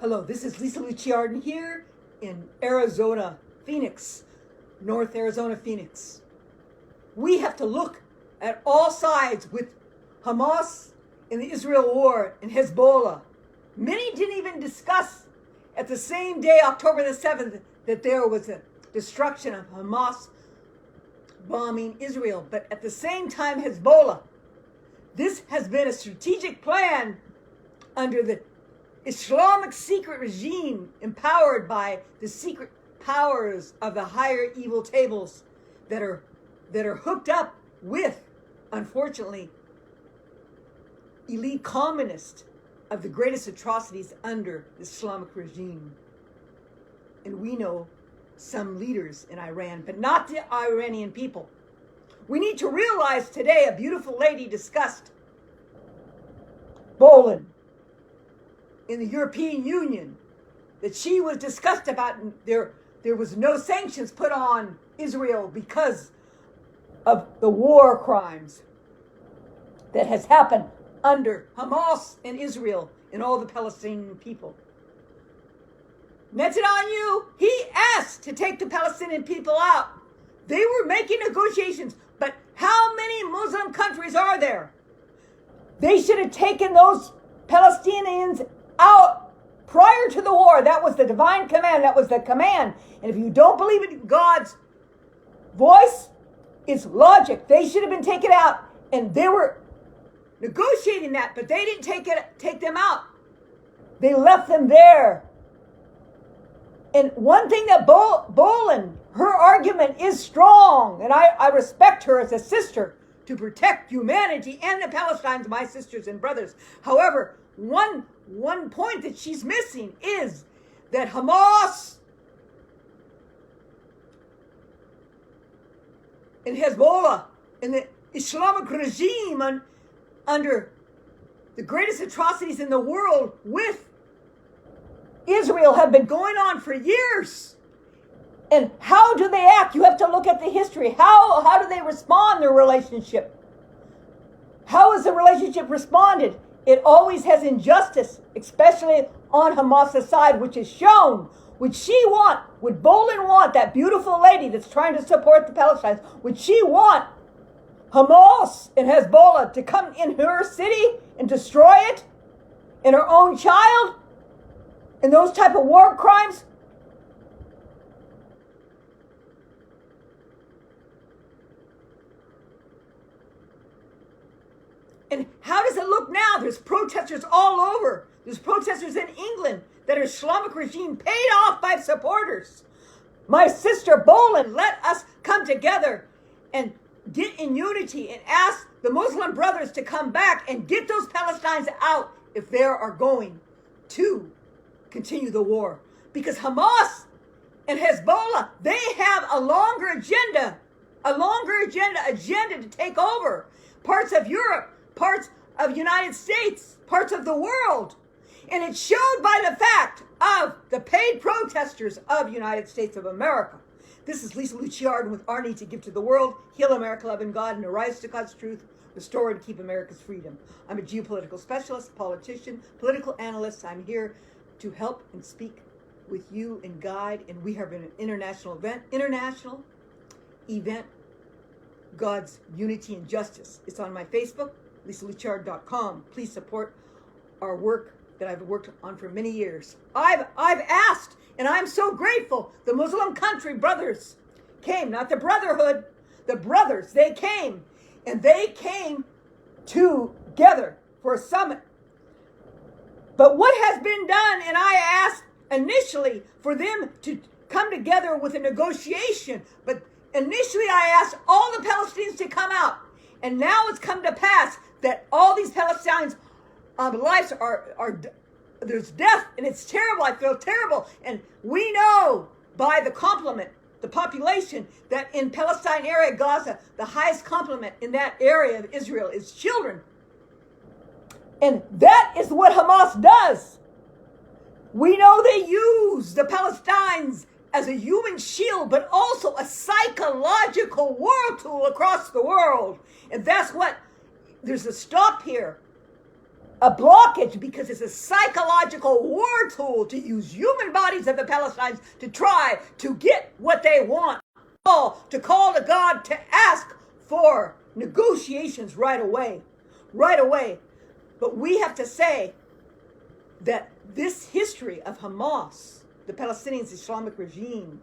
Hello, this is Lisa Luciarden here in Arizona, Phoenix, North Arizona, Phoenix. We have to look at all sides with Hamas in the Israel war and Hezbollah. Many didn't even discuss at the same day, October the 7th, that there was a destruction of Hamas bombing Israel. But at the same time, Hezbollah. This has been a strategic plan under the Islamic secret regime empowered by the secret powers of the higher evil tables that are hooked up with, unfortunately, elite communists of the greatest atrocities under the Islamic regime. And we know some leaders in Iran, but not the Iranian people. We need to realize today, a beautiful lady discussed Boland in the European Union, that she was discussed about there was no sanctions put on Israel because of the war crimes that has happened under Hamas and Israel and all the Palestinian people. Netanyahu, he asked to take the Palestinian people out. They were making negotiations, but how many Muslim countries are there? They should have taken those Palestinians out prior to the war. That was the divine command. That was the command. And if you don't believe in God's voice, it's logic. They should have been taken out. And they were negotiating that, but they didn't take them out. They left them there. And one thing that Boland, her argument is strong, and I respect her as a sister to protect humanity and the Palestinians, my sisters and brothers. However, one point that she's missing is that Hamas and Hezbollah and the Islamic regime under the greatest atrocities in the world with Israel have been going on for years. And how do they act? You have to look at the history. How do they respond, their relationship? How has the relationship responded? It always has injustice, especially on Hamas' side, which is shown. Would Boland want, that beautiful lady that's trying to support the Palestinians, would she want Hamas and Hezbollah to come in her city and destroy it? And her own child? And those type of war crimes? And how does it look now? There's protesters all over. There's protesters in England that are Islamic regime paid off by supporters. My sister Boland, let us come together and get in unity and ask the Muslim brothers to come back and get those Palestinians out if they are going to continue the war. Because Hamas and Hezbollah, they have a longer agenda to take over parts of Europe, parts of United States, parts of the world. And it's showed by the fact of the paid protesters of United States of America. This is Lisa Luciarden with our need to give to the world, heal America, love and God, and arise to God's truth, restore and keep America's freedom. I'm a geopolitical specialist, politician, political analyst. I'm here to help and speak with you and guide. And we have an international event, God's Unity and Justice. It's on my Facebook, lisaluciard.com. Please support our work that I've worked on for many years. I've asked, and I'm so grateful, the Muslim country brothers came, not the brotherhood, the brothers, they came, and they came together for a summit. But what has been done, and I asked initially for them to come together with a negotiation, but initially I asked all the Palestinians to come out, and now it's come to pass that all these Palestinians' lives are there's death, and it's terrible. I feel terrible. And we know by the population, that in Palestine area, Gaza, the highest complement in that area of Israel is children. And that is what Hamas does. We know they use the Palestinians as a human shield, but also a psychological war tool across the world. And that's what, there's a stop here a blockage because it's a psychological war tool to use human bodies of the Palestinians to try to get what they want. To call to God to ask for negotiations right away. Right away. But we have to say that this history of Hamas, the Palestinian Islamic regime,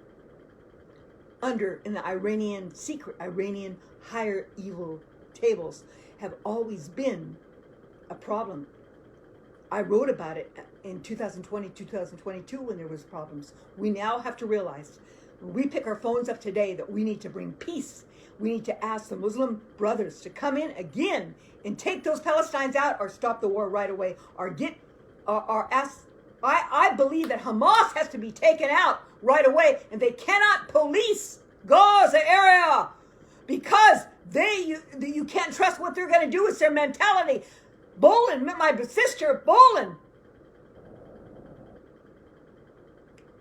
in the Iranian secret, Iranian higher evil tables, have always been a problem. I wrote about it in 2020, 2022 when there was problems. We now have to realize, when we pick our phones up today, that we need to bring peace. We need to ask the Muslim brothers to come in again and take those Palestinians out, or stop the war right away, or ask. I believe that Hamas has to be taken out right away, and they cannot police Gaza area because you can't trust what they're going to do. It's their mentality. Boland, my sister Boland.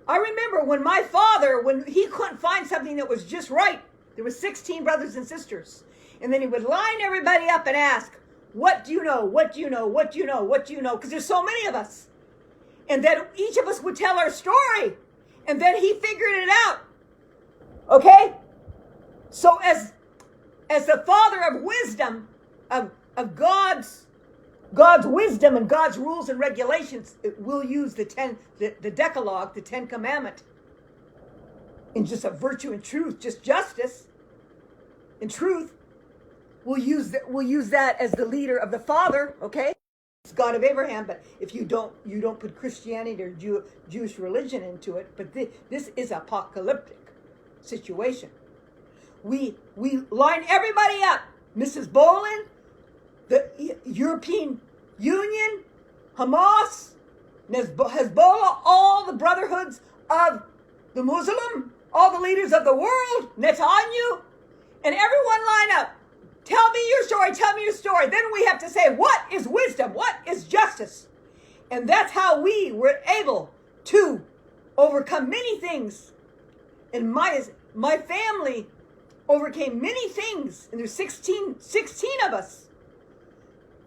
I remember when my father, when he couldn't find something that was just right, there were 16 brothers and sisters. And then he would line everybody up and ask, what do you know? What do you know? What do you know? What do you know? Because there's so many of us. And then each of us would tell our story. And then he figured it out. Okay? So as the father of wisdom, of God's wisdom and God's rules and regulations, we'll use the Decalogue, the 10 Commandments, in just a virtue and truth, just justice and truth. We'll use that as the leader of the Father, okay? It's God of Abraham, but if you don't put Christianity or Jewish religion into it, but this is apocalyptic situation. We line everybody up. Mrs. Boland, the European Union, Hamas, Hezbollah, all the brotherhoods of the Muslim, all the leaders of the world, Netanyahu, and everyone line up. Tell me your story, tell me your story. Then we have to say, what is wisdom? What is justice? And that's how we were able to overcome many things. And my family overcame many things. And there's 16 of us.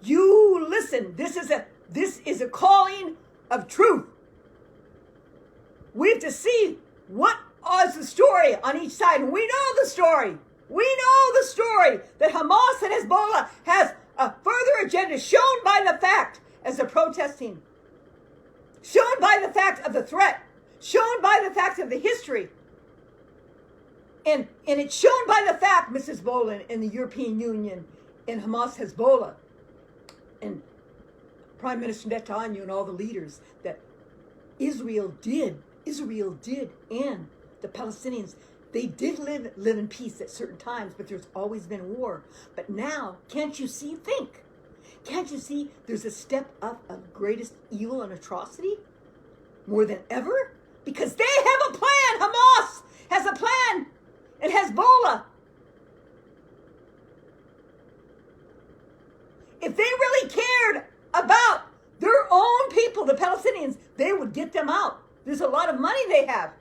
You listen. This is a calling of truth. We have to see what is the story on each side. And we know the story. We know the story that Hamas and Hezbollah has a further agenda shown by the fact as the protesting, shown by the fact of the threat, shown by the fact of the history. And it's shown by the fact, Mrs. Boland, in the European Union, in Hamas, Hezbollah, and Prime Minister Netanyahu and all the leaders, that Israel did, and the Palestinians, they did live in peace at certain times, but there's always been war. But now, can't you see, can't you see there's a step up of greatest evil and atrocity? More than ever? Because they have a plan. Hamas has a plan. And Hezbollah. If they really cared about their own people, the Palestinians, they would get them out. There's a lot of money they have.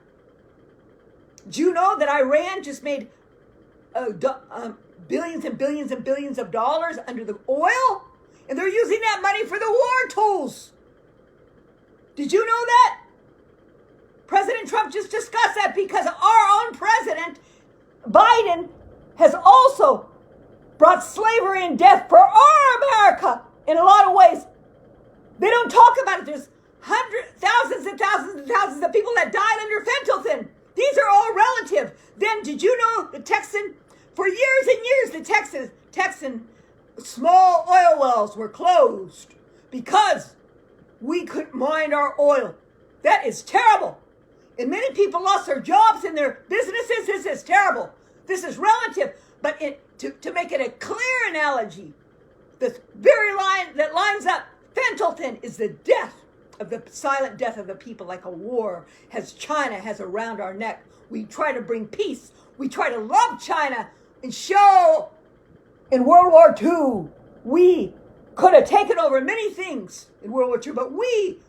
Do you know that Iran just made billions and billions and billions of dollars under the oil? And they're using that money for the war tools. Did you know that? President Trump just discussed that because our own president, Biden, has also brought slavery and death for our America in a lot of ways. They don't talk about it. There's thousands and thousands and thousands of people that died under fentanyl. These are all relative. Then did you know the Texan, for years and years, the Texan small oil wells were closed because we couldn't mine our oil. That is terrible. And many people lost their jobs and their businesses. This is terrible. This is relative. But to make it a clear analogy, the very line that lines up fentanyl is the death of the silent death of the people, like a war China has around our neck. We try to bring peace. We try to love China and show in World War II, we could have taken over many things in World War II, but we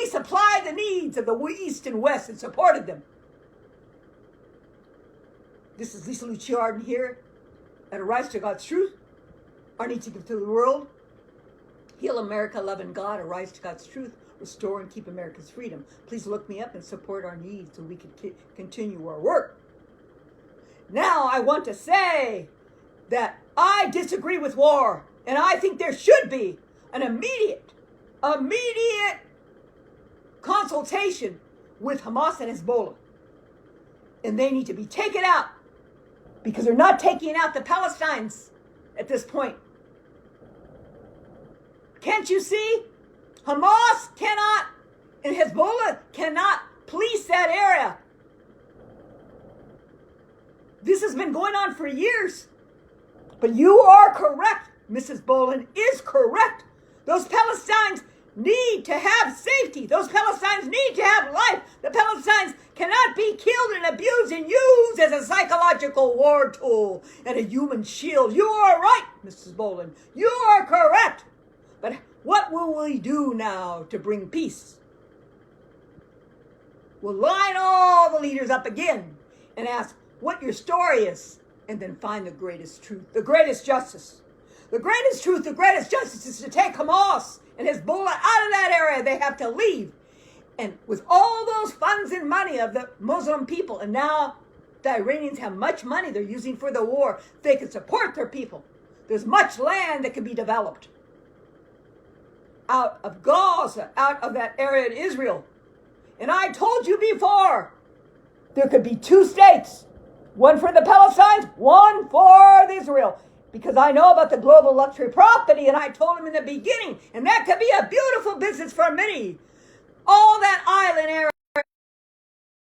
supplied the needs of the East and West and supported them. This is Lisa Luciard here at A Rise to God's Truth. Our need to give to the world. Heal America, loving God, arise to God's truth, restore and keep America's freedom. Please look me up and support our needs so we can continue our work. Now I want to say that I disagree with war, and I think there should be an immediate consultation with Hamas and Hezbollah. And they need to be taken out because they're not taking out the Palestinians at this point. Can't you see? Hamas cannot and Hezbollah cannot police that area. This has been going on for years. But you are correct. Mrs. Boland is correct. Those Palestinians need to have safety. Those Palestinians need to have life. The Palestinians cannot be killed and abused and used as a psychological war tool and a human shield. You are right, Mrs. Boland. You are correct. But what will we do now to bring peace? We'll line all the leaders up again and ask what your story is, and then find the greatest truth, the greatest justice. The greatest truth, the greatest justice is to take Hamas and Hezbollah out of that area. They have to leave. And with all those funds and money of the Muslim people, and now the Iranians have much money they're using for the war, they can support their people. There's much land that can be developed out of Gaza, out of that area in Israel. And I told you before, there could be 2 states. One for the Palestinians, one for Israel. Because I know about the global luxury property, and I told him in the beginning, and that could be a beautiful business for many. All that island area